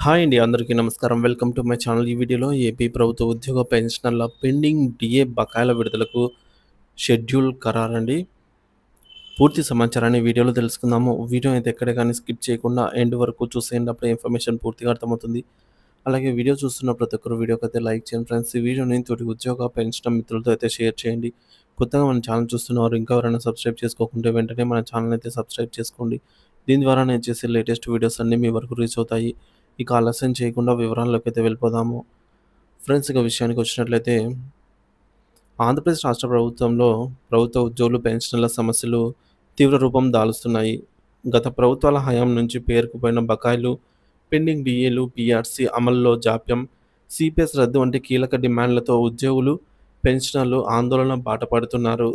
Hi అండి. అందరికీ నమస్కారం. Welcome to my channel. ఈ వీడియోలో ఏపీ ప్రభుత్వ ఉద్యోగ పెన్షనర్ల పెండింగ్ డీఏ బకాయిల విడుదలకు షెడ్యూల్ ఖరారండి. పూర్తి సమాచారాన్ని వీడియోలో తెలుసుకుందాము. వీడియో అయితే ఎక్కడ కానీ స్కిప్ చేయకుండా ఎండ్ వరకు చూసేయండి. అప్పుడే ఇన్ఫర్మేషన్ పూర్తిగా అర్థమవుతుంది. అలాగే వీడియో చూస్తున్న ప్రతి ఒక్కరు వీడియోకైతే లైక్ చేయండి ఫ్రెండ్స్. ఈ వీడియోని తోటి ఉద్యోగ పెన్షన్ మిత్రులతో అయితే షేర్ చేయండి. కొత్తగా మన ఛానల్ చూస్తున్నవారు ఇంకా ఎవరైనా సబ్స్క్రైబ్ చేసుకోకుంటే వెంటనే మన ఛానల్ అయితే సబ్స్క్రైబ్ చేసుకోండి. దీని ద్వారా నేను చేసే లేటెస్ట్ వీడియోస్ అన్నీ మీ వరకు రీచ్ అవుతాయి. ఇక ఆలస్యం చేయకుండా వివరాల్లోకి అయితే వెళ్ళిపోదాము. ఫ్రెండ్స్, ఇక విషయానికి వచ్చినట్లయితే ఆంధ్రప్రదేశ్ రాష్ట్ర ప్రభుత్వంలో ప్రభుత్వ ఉద్యోగులు పెన్షన్ల సమస్యలు తీవ్ర రూపం దాలుస్తున్నాయి. గత ప్రభుత్వాల హయాం నుంచి పేరుకుపోయిన బకాయిలు, పెండింగ్ డిఏలు, పీఆర్సీ అమలులో జాప్యం, సిపిఎస్ రద్దు వంటి కీలక డిమాండ్లతో ఉద్యోగులు, పెన్షనర్లు ఆందోళన బాట పడుతున్నారు.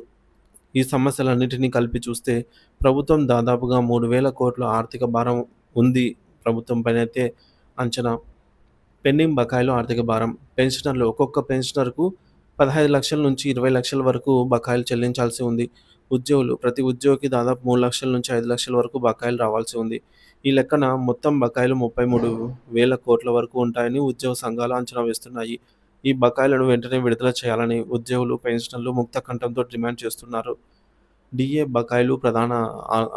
ఈ సమస్యలన్నిటినీ కలిపి చూస్తే ప్రభుత్వం దాదాపుగా 3,000 కోట్ల ఆర్థిక భారం ఉంది ప్రభుత్వం పైనైతే అంచనా. పెండింగ్ బకాయిలు ఆర్థిక భారం. పెన్షనర్లు ఒక్కొక్క పెన్షనర్‌కు 15 లక్షల నుంచి 20 లక్షల వరకు బకాయిలు చెల్లించాల్సి ఉంది. ఉద్యోగులు ప్రతి ఉద్యోగికి దాదాపు 3 లక్షల నుంచి 5 లక్షల వరకు బకాయిలు రావాల్సి ఉంది. ఈ లెక్కన మొత్తం బకాయిలు 33,000 కోట్ల వరకు ఉంటాయని ఉద్యోగ సంఘాలు అంచనా వేస్తున్నాయి. ఈ బకాయిలను వెంటనే విడుదల చేయాలని ఉద్యోగులు, పెన్షనర్లు ముక్త కంఠంతో డిమాండ్ చేస్తున్నారు. డీఏ బకాయిలు ప్రధాన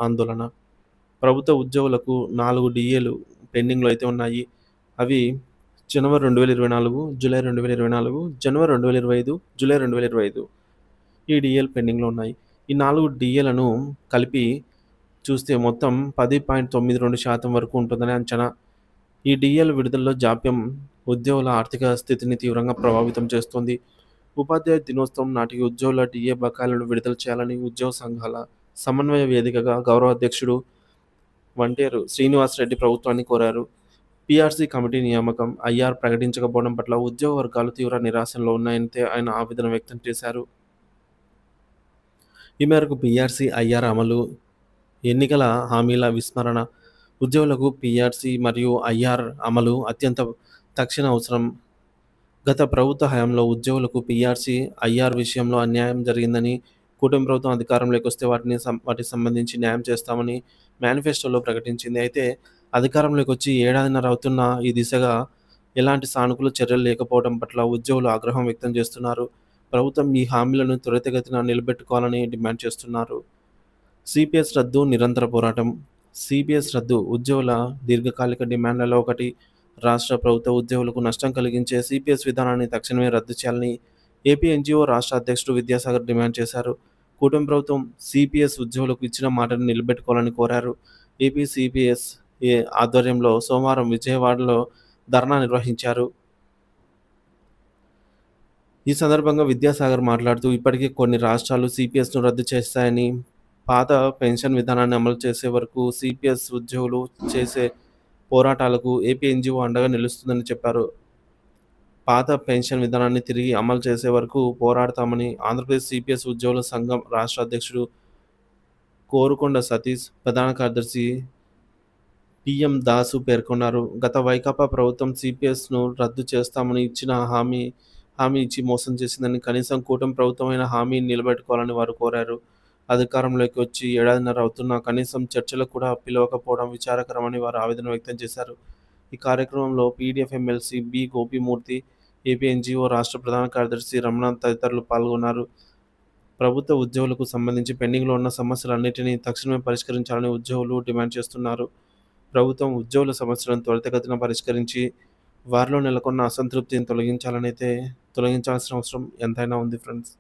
ఆందోళన. ప్రభుత్వ ఉద్యోగులకు 4 డీఏలు పెండింగ్‌లో అయితే ఉన్నాయి. అవి జనవరి 2024, జూలై 2024, జనవరి 2025, జూలై 2025 ఈ డీఏలు పెండింగ్‌లో ఉన్నాయి. ఈ 4 డీఏలను కలిపి చూస్తే మొత్తం 10.92% వరకు ఉంటుందని అంచనా. ఈ డీఏల విడుదలలో జాప్యం ఉద్యోగుల ఆర్థిక స్థితిని తీవ్రంగా ప్రభావితం చేస్తోంది. ఉపాధ్యాయ దినోత్సవం నాటికి ఉద్యోగుల డీఏ బకాయిలను విడుదల చేయాలని ఉద్యోగ సంఘాల సమన్వయ వేదికగా గౌరవ అధ్యక్షుడు వంటేరు శ్రీనివాసరెడ్డి ప్రభుత్వాన్ని కోరారు. పీఆర్సీ కమిటీ నియామకం, ఐఆర్ ప్రకటించకపోవడం పట్ల ఉద్యోగ వర్గాలు తీవ్ర నిరాశలో ఉన్నాయంటే ఆయన ఆవేదన వ్యక్తం చేశారు. ఈ మేరకు పీఆర్సీ, ఐఆర్ అమలు, ఎన్నికల హామీల విస్మరణ, ఉద్యోగులకు పీఆర్సీ మరియు ఐఆర్ అమలు అత్యంత తక్షణ అవసరం. గత ప్రభుత్వ హయాంలో ఉద్యోగులకు పీఆర్సీ, ఐఆర్ విషయంలో అన్యాయం జరిగిందని, కూటమి ప్రభుత్వం అధికారంలోకి వస్తే వాటికి సంబంధించి న్యాయం చేస్తామని మేనిఫెస్టోలో ప్రకటించింది. అయితే అధికారంలోకి వచ్చి ఏడాదిన్నర అవుతున్నా ఈ దిశగా ఎలాంటి సానుకూల చర్యలు లేకపోవడం పట్ల ఉద్యోగులు ఆగ్రహం వ్యక్తం చేస్తున్నారు. ప్రభుత్వం ఈ హామీలను త్వరితగతిన నిలబెట్టుకోవాలని డిమాండ్ చేస్తున్నారు. సిపిఎస్ రద్దు నిరంతర పోరాటం. సిపిఎస్ రద్దు ఉద్యోగుల దీర్ఘకాలిక డిమాండ్లలో ఒకటి. రాష్ట్ర ప్రభుత్వ ఉద్యోగులకు నష్టం కలిగించే సిపిఎస్ విధానాన్ని తక్షణమే రద్దు చేయాలని ఏపీ ఎన్జీఓ రాష్ట్ర అధ్యక్షుడు విద్యాసాగర్ డిమాండ్ చేశారు. కూటమి ప్రభుత్వం సిపిఎస్ ఉద్యోగులకు ఇచ్చిన మాటను నిలబెట్టుకోవాలని కోరారు. ఏపీ సిపిఎస్ ఆధ్వర్యంలో సోమవారం విజయవాడలో ధర్నా నిర్వహించారు. ఈ సందర్భంగా విద్యాసాగర్ మాట్లాడుతూ ఇప్పటికే కొన్ని రాష్ట్రాలు సిపిఎస్‌ను రద్దు చేశాయని, పాత పెన్షన్ విధానాన్ని అమలు చేసే వరకు సిపిఎస్ ఉద్యోగులు చేసే పోరాటాలకు ఏపీ ఎన్‌జీఓ అండగా నిలుస్తుందని చెప్పారు. పాత పెన్షన్ విధానాన్ని తిరిగి అమలు చేసే వరకు పోరాడతామని ఆంధ్రప్రదేశ్ సిపిఎస్ ఉద్యోగుల సంఘం రాష్ట్ర అధ్యక్షుడు కోరుకొండ సతీష్, ప్రధాన కార్యదర్శి టీఎం దాసు పేర్కొన్నారు. గత వైకాపా ప్రభుత్వం సిపిఎస్‌ను రద్దు చేస్తామని ఇచ్చిన హామీ ఇచ్చి మోసం చేసిందని, కనీసం కూటమి ప్రభుత్వమైన హామీని నిలబెట్టుకోవాలని వారు కోరారు. అధికారంలోకి వచ్చి ఏడాదిన్నర అవుతున్నా కనీసం చర్చలకు కూడా పిలవకపోవడం విచారకరమని వారు ఆవేదన వ్యక్తం చేశారు. ఈ కార్యక్రమంలో PDF MLC B Gopimurthy, AP NGO రాష్ట్ర ప్రధాన కార్యదర్శి రమణ తదితరులు పాల్గొన్నారు. ప్రభుత్వ ఉద్యోగులకు సంబంధించి పెండింగ్‌లో ఉన్న సమస్యలన్నిటినీ తక్షణమే పరిష్కరించాలని ఉద్యోగులు డిమాండ్ చేస్తున్నారు. ప్రభుత్వం ఉద్యోగుల సమస్యలను త్వరితగతిన పరిష్కరించి వారిలో నెలకొన్న అసంతృప్తిని తొలగించాల్సిన అవసరం ఎంతైనా ఉంది ఫ్రెండ్స్.